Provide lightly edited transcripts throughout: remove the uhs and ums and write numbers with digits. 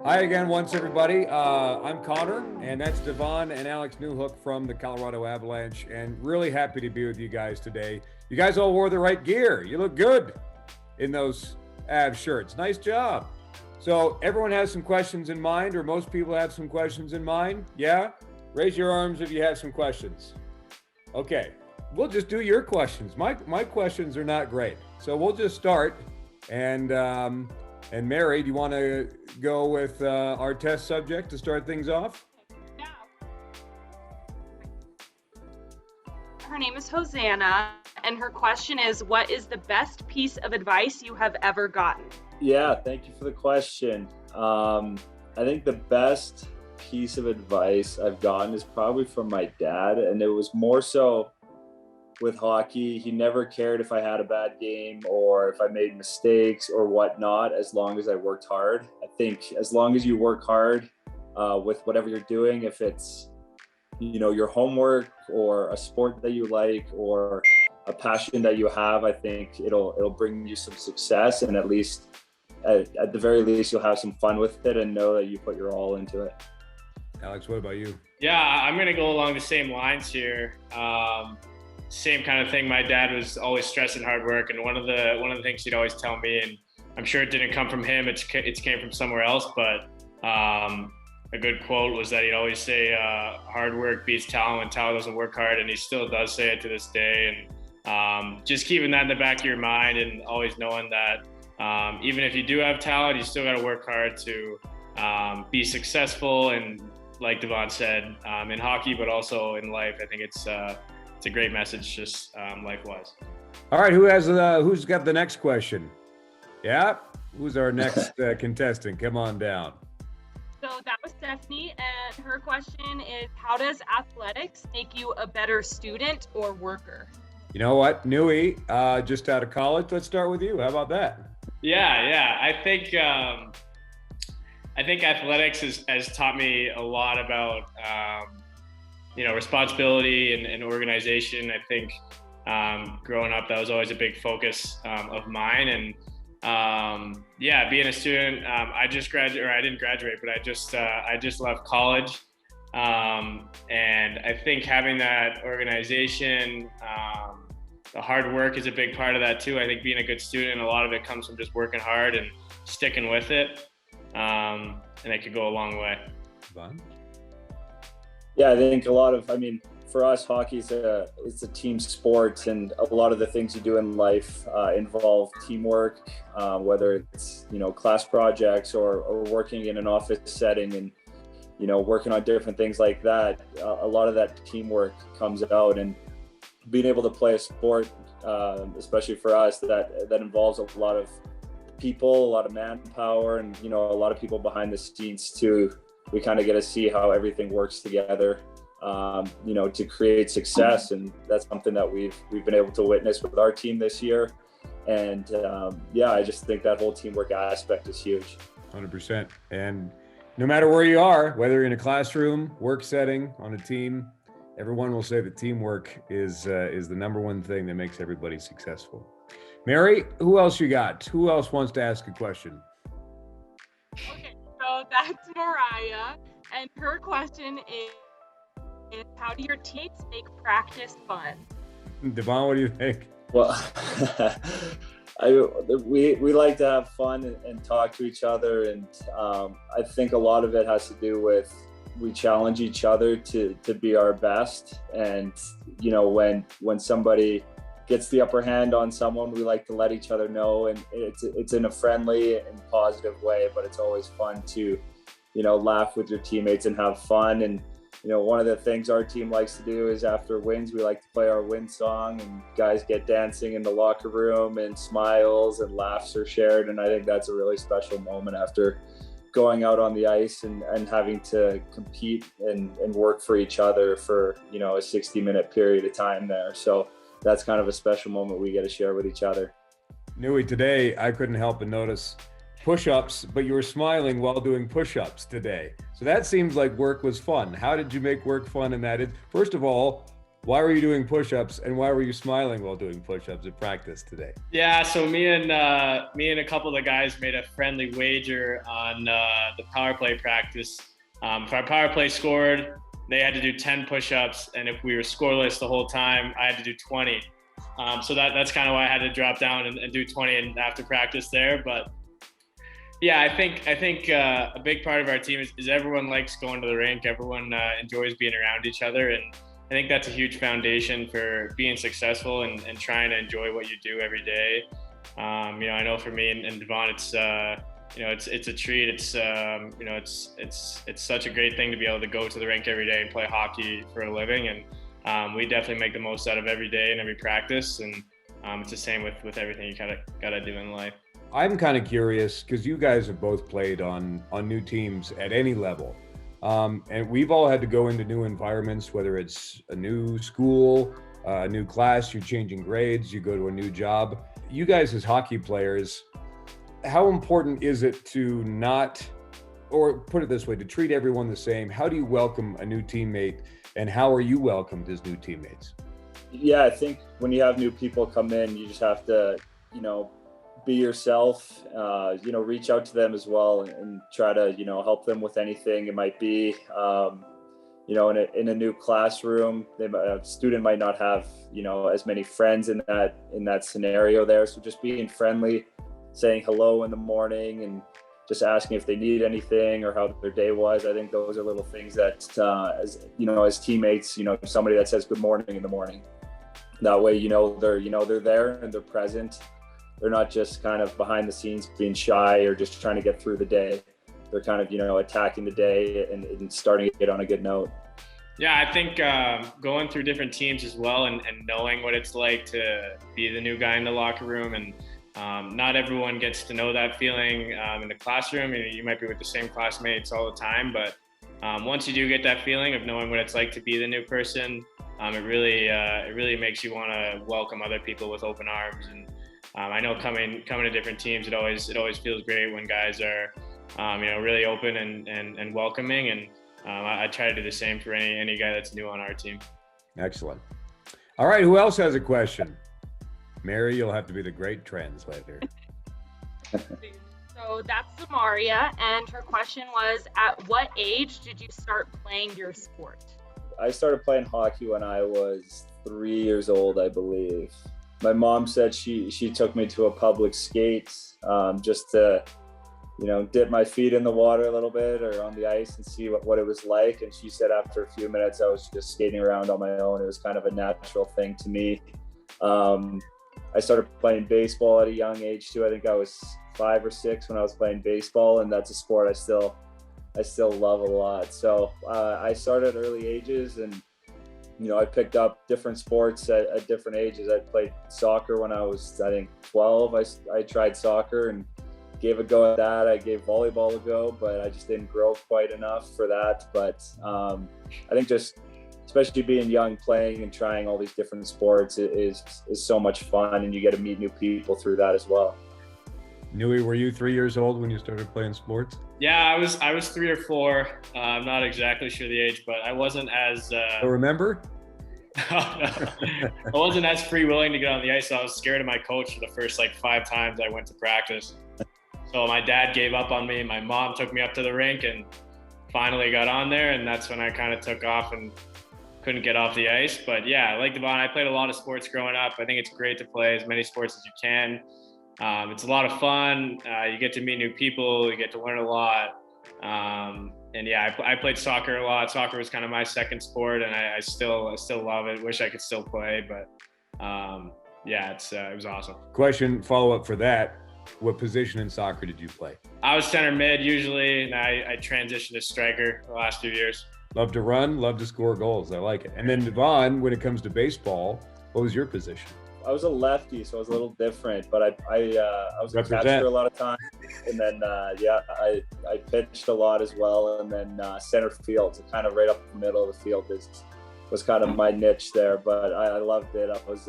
Hi again, once everybody. I'm Connor, and that's Devon and Alex Newhook from the Colorado Avalanche, and really happy to be with you guys today. You guys all wore the right gear. You look good in those Av shirts. Nice job. So everyone has some questions in mind, or most people have some questions in mind. Yeah? Raise your arms if you have some questions. Okay, we'll just do your questions. My questions are not great, so we'll just start. And Mary, do you want to go with our test subject to start things off? Yeah. Her name is Hosanna, and her question is, what is the best piece of advice you have ever gotten? Yeah, thank you for the question. I think the best piece of advice I've gotten is probably from my dad, and it was more so with hockey. He never cared if I had a bad game or if I made mistakes or whatnot, as long as I worked hard. I think as long as you work hard with whatever you're doing, if it's, your homework or a sport that you like or a passion that you have, I think it'll bring you some success, and at the very least, you'll have some fun with it and know that you put your all into it. Alex, what about you? Yeah, I'm going to go along the same lines here. Same kind of thing. My dad was always stressing hard work, and one of the things he'd always tell me, and I'm sure it didn't come from him, it came from somewhere else, but a good quote was that he'd always say, hard work beats talent when talent doesn't work hard, and he still does say it to this day. And just keeping that in the back of your mind and always knowing that even if you do have talent, you still got to work hard to be successful, and like Devon said, in hockey, but also in life. I think it's a great message, just life-wise. All right, who's got the next question? Yeah, who's our next contestant? Come on down. So that was Stephanie, and her question is, how does athletics make you a better student or worker? You know what, Nui, just out of college. Let's start with you. How about that? Yeah. I think athletics has taught me a lot about responsibility and organization. I think growing up, that was always a big focus of mine. And being a student, I didn't graduate, but I just left college. And I think having that organization, the hard work is a big part of that too. I think being a good student, a lot of it comes from just working hard and sticking with it. And it could go a long way. Fun. Yeah, I think for us, hockey is it's a team sport, and a lot of the things you do in life involve teamwork, whether it's, class projects or working in an office setting and, working on different things like that. A lot of that teamwork comes out, and being able to play a sport, especially for us, that involves a lot of people, a lot of manpower, and, a lot of people behind the scenes too. We kind of get to see how everything works together, to create success. And that's something that we've been able to witness with our team this year. And I just think that whole teamwork aspect is huge. 100%. And no matter where you are, whether you're in a classroom, work setting, on a team, everyone will say that teamwork is the number one thing that makes everybody successful. Mary, who else you got? Who else wants to ask a question? Okay, so that's Mariah, and her question is, how do your teammates make practice fun? Devon, what do you think? Well, we like to have fun and talk to each other, and I think a lot of it has to do with we challenge each other to be our best. And when somebody gets the upper hand on someone, we like to let each other know, and it's in a friendly and positive way, but it's always fun to laugh with your teammates and have fun. And one of the things our team likes to do is after wins, we like to play our win song, and guys get dancing in the locker room, and smiles and laughs are shared. And I think that's a really special moment after going out on the ice and having to compete and work for each other for, a 60-minute period of time there. So that's kind of a special moment we get to share with each other. Nui, today I couldn't help but notice push-ups, but you were smiling while doing push-ups today. So that seems like work was fun. How did you make work fun in that? First of all, Why were you doing push-ups, and why were you smiling while doing push-ups at practice today? Yeah, so me and a couple of the guys made a friendly wager on the power play practice. If our power play scored, they had to do 10 push-ups, and if we were scoreless the whole time, I had to do 20. So that's kind of why I had to drop down and do 20 after practice there. But yeah, I think a big part of our team is everyone likes going to the rink. Everyone enjoys being around each other, and I think that's a huge foundation for being successful and trying to enjoy what you do every day. I know for me and Devon, it's a treat. It's it's such a great thing to be able to go to the rink every day and play hockey for a living, and we definitely make the most out of every day and every practice. And it's the same with everything you gotta do in life. I'm kind of curious because you guys have both played on new teams at any level. And we've all had to go into new environments, whether it's a new school, a new class, you're changing grades, you go to a new job. You guys as hockey players, how important is it to not, or put it this way, to treat everyone the same? How do you welcome a new teammate, and how are you welcomed as new teammates? Yeah, I think when you have new people come in, you just have to, be yourself, reach out to them as well and try to, help them with anything it might be. In a new classroom, a student might not have, as many friends in that scenario there. So just being friendly, saying hello in the morning and just asking if they need anything or how their day was. I think those are little things that, as teammates, somebody that says good morning in the morning. That way, they're there and they're present. They're not just kind of behind the scenes being shy or just trying to get through the day. They're kind of, attacking the day and starting it on a good note. Yeah, I think going through different teams as well and knowing what it's like to be the new guy in the locker room, and not everyone gets to know that feeling in the classroom. You might be with the same classmates all the time, but once you do get that feeling of knowing what it's like to be the new person, it really makes you want to welcome other people with open arms. And I know coming to different teams, it always feels great when guys are really open and welcoming, and I try to do the same for any guy that's new on our team. Excellent. All right, who else has a question? Mary, you'll have to be the great translator. So that's Samaria, and her question was, at what age did you start playing your sport? I started playing hockey when I was 3 years old, I believe. My mom said she took me to a public skate just to, dip my feet in the water a little bit or on the ice and see what it was like. And she said after a few minutes, I was just skating around on my own. It was kind of a natural thing to me. I started playing baseball at a young age too. I think I was 5 or 6 when I was playing baseball, and that's a sport I still love a lot. So I started at early ages, and I picked up different sports at different ages. I played soccer when I was, I think, 12. I tried soccer and gave a go at that. I gave volleyball a go, but I just didn't grow quite enough for that. But I think just, especially being young, playing and trying all these different sports is so much fun, and you get to meet new people through that as well. Newy, were you 3 years old when you started playing sports? Yeah, I was 3 or 4. I'm not exactly sure the age, but I wasn't as. Remember? I wasn't as free willing to get on the ice. So I was scared of my coach for the first 5 times I went to practice. So my dad gave up on me. My mom took me up to the rink and finally got on there, and that's when I kind of took off and couldn't get off the ice. But yeah, like Devon, I played a lot of sports growing up. I think it's great to play as many sports as you can. It's a lot of fun. You get to meet new people. You get to learn a lot. And yeah, I played soccer a lot. Soccer was kind of my second sport, and I still love it. Wish I could still play, but yeah, it was awesome. Question, follow up for that. What position in soccer did you play? I was center mid usually, and I transitioned to striker the last few years. Love to run, love to score goals. I like it. And then Devon, when it comes to baseball, what was your position? I was a lefty, so I was a little different, but I was a catcher a lot of times. And then, I pitched a lot as well. And then center field, so kind of right up the middle of the field was kind of my niche there, but I loved it. I was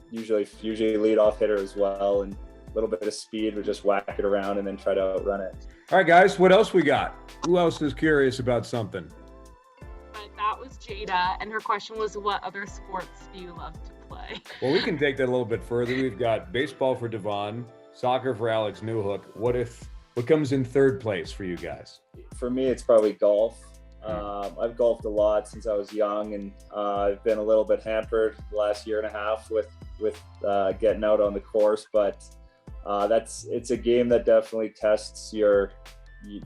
usually leadoff hitter as well, and a little bit of speed, would just whack it around and then try to outrun it. All right, guys, what else we got? Who else is curious about something? That was Jada, and her question was, what other sports do you love to play? Well, we can take that a little bit further. We've got baseball for Devon, soccer for Alex Newhook. What comes in third place for you guys? For me, it's probably golf. I've golfed a lot since I was young, and I've been a little bit hampered the last year and a half with getting out on the course. But it's a game that definitely tests your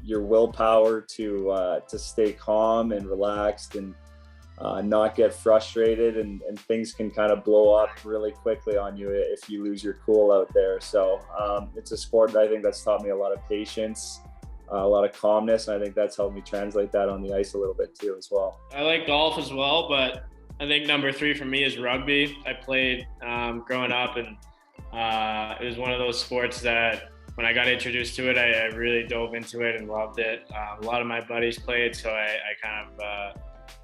willpower to stay calm and relaxed and not get frustrated, and things can kind of blow up really quickly on you if you lose your cool out there. So it's a sport that I think that's taught me a lot of patience, a lot of calmness, and I think that's helped me translate that on the ice a little bit too as well. I like golf as well, but I think number 3 for me is rugby. I played growing up, and it was one of those sports that when I got introduced to it, I really dove into it and loved it. A lot of my buddies played, so I kind of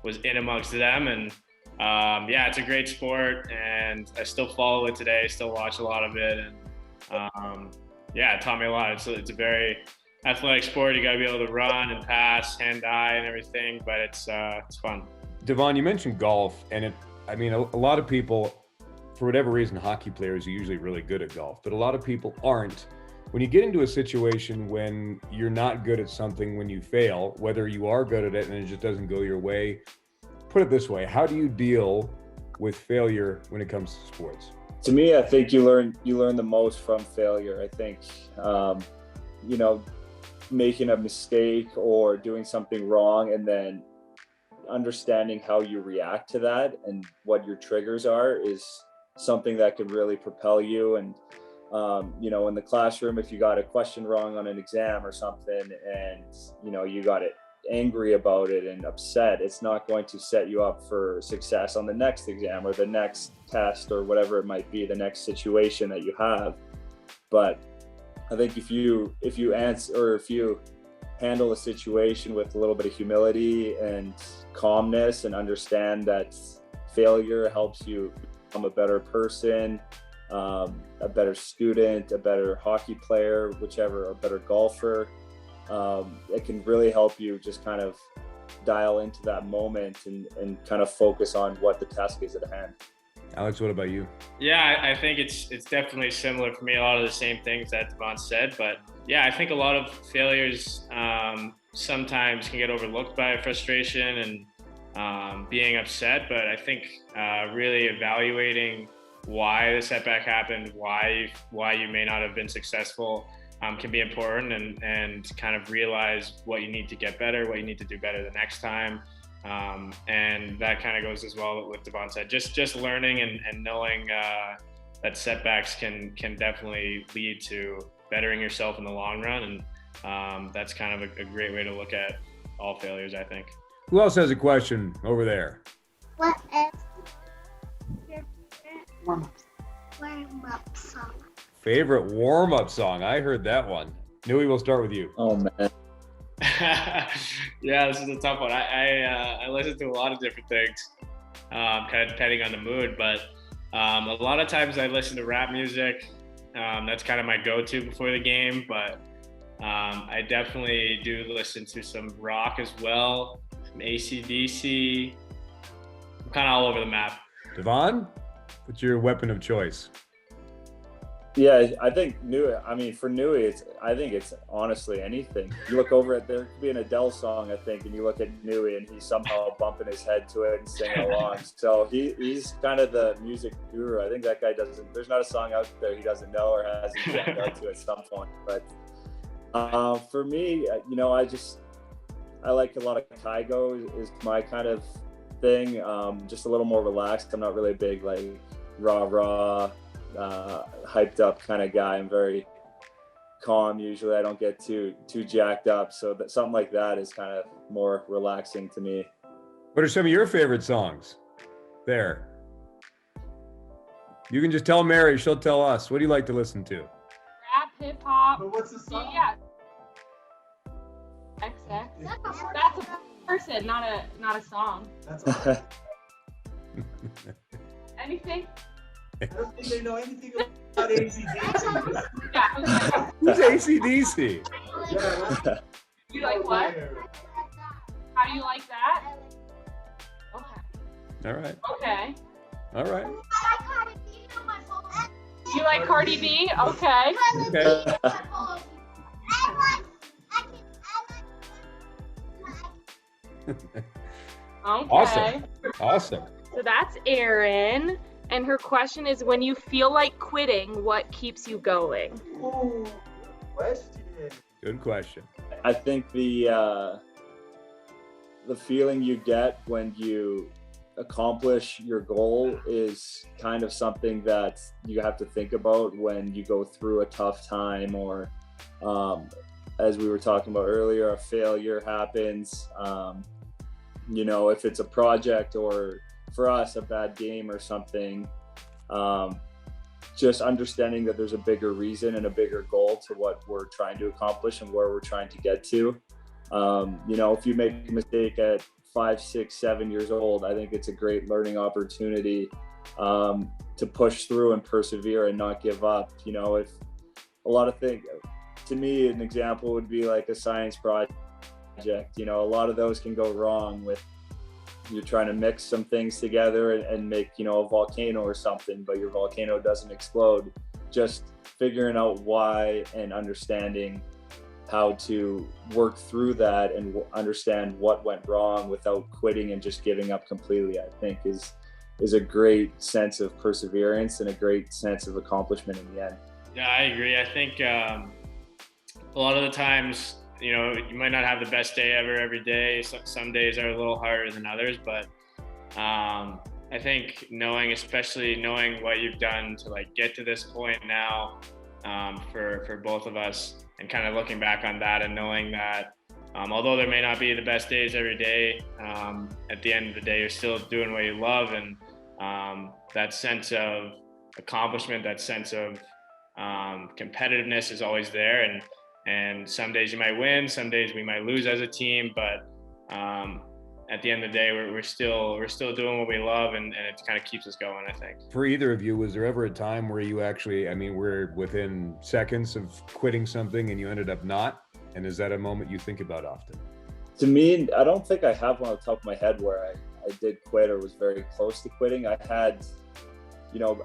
was in amongst them, and yeah, it's a great sport, and I still follow it today, still watch a lot of it, and yeah, it taught me a lot. It's a very athletic sport. You got to be able to run and pass, hand-eye, and everything, but it's fun. Devon, you mentioned golf, and a lot of people, for whatever reason, hockey players are usually really good at golf, but a lot of people aren't. When you get into a situation when you're not good at something, when you fail, whether you are good at it and it just doesn't go your way, put it this way, how do you deal with failure when it comes to sports? To me, I think you learn the most from failure. I think, making a mistake or doing something wrong and then understanding how you react to that and what your triggers are is something that could really propel you. And in the classroom, if you got a question wrong on an exam or something and you got it angry about it and upset, it's not going to set you up for success on the next exam or the next test or whatever it might be, the next situation that you have. But I think if you handle a situation with a little bit of humility and calmness and understand that failure helps you become a better person, a better student, a better hockey player, whichever, a better golfer, it can really help you just kind of dial into that moment and kind of focus on what the task is at hand. Alex, what about you? Yeah, I think it's definitely similar for me. A lot of the same things that Devon said, but yeah, I think a lot of failures sometimes can get overlooked by frustration and being upset. But I think really evaluating why the setback happened, why you may not have been successful, can be important, and kind of realize what you need to get better, what you need to do better the next time. And that kind of goes as well with Devon said, just learning and knowing that setbacks can definitely lead to bettering yourself in the long run. And that's kind of a great way to look at all failures, I think. Who else has a question over there? What is your favorite warm-up song? Favorite warm-up song? I heard that one. Newey, we'll start with you. Oh, man. Yeah, this is a tough one. I listen to a lot of different things, kind of depending on the mood, but a lot of times I listen to rap music. That's kind of my go-to before the game, but I definitely do listen to some rock as well, some AC/DC. I'm kind of all over the map. Devon, what's your weapon of choice? Yeah, I think for Newey, I think it's honestly anything. You look over at, there could be an Adele song, I think, and you look at Newey and he's somehow bumping his head to it and singing along. So he's kind of the music guru. I think that guy there's not a song out there he doesn't know or hasn't jammed out to at some point. But for me, I like a lot of Kygo is my kind of thing. Just a little more relaxed. I'm not really a big like rah, hyped up kind of guy. I'm very calm usually. I don't get too jacked up, so that something like that is kind of more relaxing to me. What are some of your favorite songs? There, you can just tell Mary, she'll tell us. What do you like to listen to? Rap, hip hop. But what's the song? Yeah. XX. That's a person, not a song. That's all. Anything? I don't think they know anything about AC/DC. Yeah. Who's AC/DC? Yeah, You like what? How do you like that? Okay. All right. Okay. All right. You like Cardi B? Okay. Okay. Okay. Awesome. So that's Erin. And her question is, when you feel like quitting, what keeps you going? Ooh, question. Good question. I think the feeling you get when you accomplish your goal is kind of something that you have to think about when you go through a tough time, or as we were talking about earlier, a failure happens. If it's a project, or for us, a bad game or something, just understanding that there's a bigger reason and a bigger goal to what we're trying to accomplish and where we're trying to get to. If you make a mistake at 5, 6, 7 years old, I think it's a great learning opportunity to push through and persevere and not give up. If a lot of things, to me, an example would be like a science project. A lot of those can go wrong with you're trying to mix some things together and make, a volcano or something, but your volcano doesn't explode. Just figuring out why and understanding how to work through that and understand what went wrong without quitting and just giving up completely, I think is a great sense of perseverance and a great sense of accomplishment in the end. Yeah, I agree. I think a lot of the times, you might not have the best day ever every day. Some days are a little harder than others, but I think especially knowing what you've done to like get to this point now, for both of us, and kind of looking back on that and knowing that although there may not be the best days every day, at the end of the day, you're still doing what you love, and that sense of accomplishment, that sense of competitiveness is always there. And some days you might win, some days we might lose as a team, but at the end of the day, we're still doing what we love, and it kind of keeps us going, I think. For either of you, was there ever a time where you actually, we're within seconds of quitting something and you ended up not? And is that a moment you think about often? To me, I don't think I have one on the top of my head where I did quit or was very close to quitting. I had,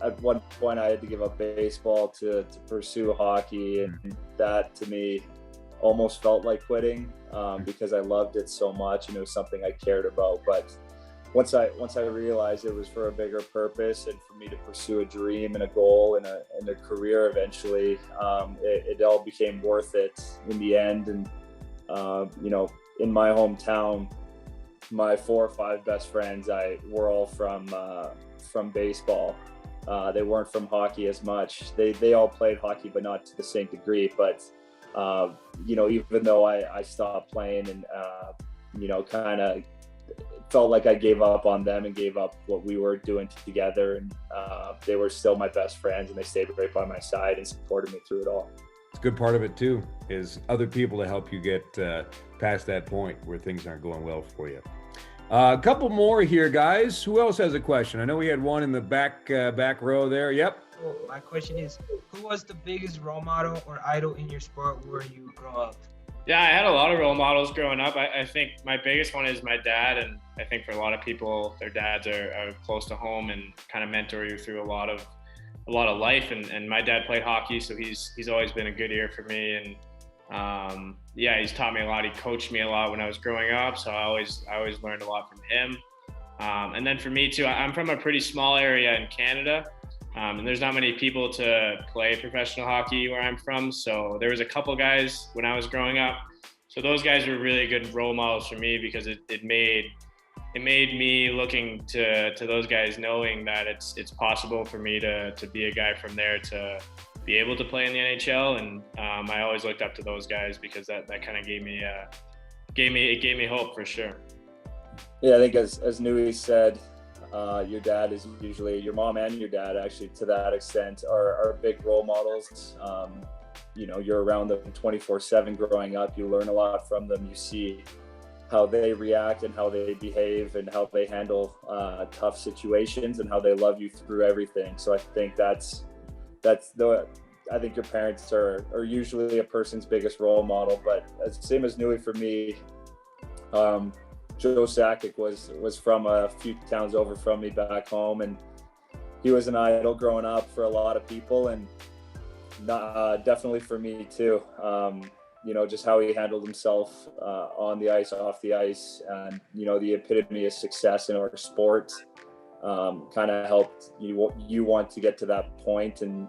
at one point I had to give up baseball to pursue hockey, and that to me almost felt like quitting because I loved it so much and it was something I cared about. But once I realized it was for a bigger purpose and for me to pursue a dream and a goal and a career eventually, it all became worth it in the end. And in my hometown, my 4 or 5 best friends were all from baseball. They weren't from hockey as much. They all played hockey, but not to the same degree. But even though I stopped playing and kind of felt like I gave up on them and gave up what we were doing together, and they were still my best friends, and they stayed right by my side and supported me through it all. It's a good part of it too, is other people to help you get past that point where things aren't going well for you. A couple more here, guys. Who else has a question? I know we had one in the back row there. Yep. Well, my question is, who was the biggest role model or idol in your sport where you grew up? Yeah, I had a lot of role models growing up. I think my biggest one is my dad, and I think for a lot of people, their dads are close to home and kind of mentor you through a lot of life. And my dad played hockey, so he's always been a good ear for me. And he's taught me a lot. He coached me a lot when I was growing up, so I always learned a lot from him. And then for me too, I'm from a pretty small area in Canada, and there's not many people to play professional hockey where I'm from. So there was a couple guys when I was growing up. So those guys were really good role models for me, because it made me looking to those guys, knowing that it's possible for me to be a guy from there to be able to play in the NHL. And I always looked up to those guys because that kind of gave me hope for sure. Yeah, I think as Newey said, your mom and your dad actually to that extent are big role models. You're around them 24/7 growing up. You learn a lot from them. You see how they react and how they behave and how they handle tough situations and how they love you through everything. So I think I think your parents are usually a person's biggest role model. But same as Newey for me, Joe Sakic was from a few towns over from me back home, and he was an idol growing up for a lot of people, and definitely for me too. Just how he handled himself on the ice, off the ice, and the epitome of success in our sport. Kind of helped you want to get to that point and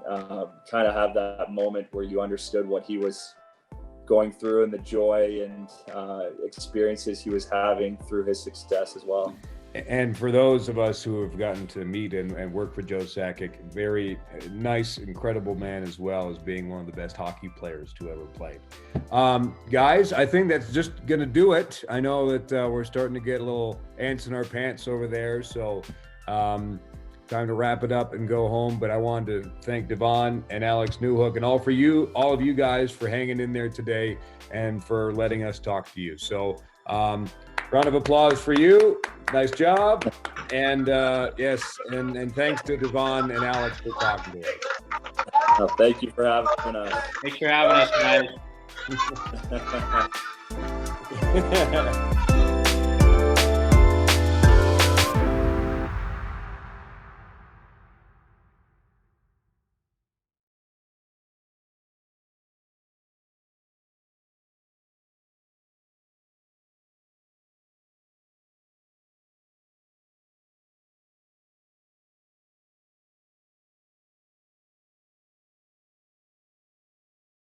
kind of have that moment where you understood what he was going through and the joy and experiences he was having through his success as well. And for those of us who have gotten to meet and work for Joe Sakic, very nice, incredible man, as well as being one of the best hockey players to ever play. Guys, I think that's just going to do it. I know that we're starting to get a little ants in our pants over there, so time to wrap it up and go home. But I wanted to thank Devon and Alex Newhook and all of you guys for hanging in there today and for letting us talk to you. So round of applause for you. Nice job. And yes, and thanks to Devon and Alex for talking to us. Thank you for having us. Thanks for having us, guys.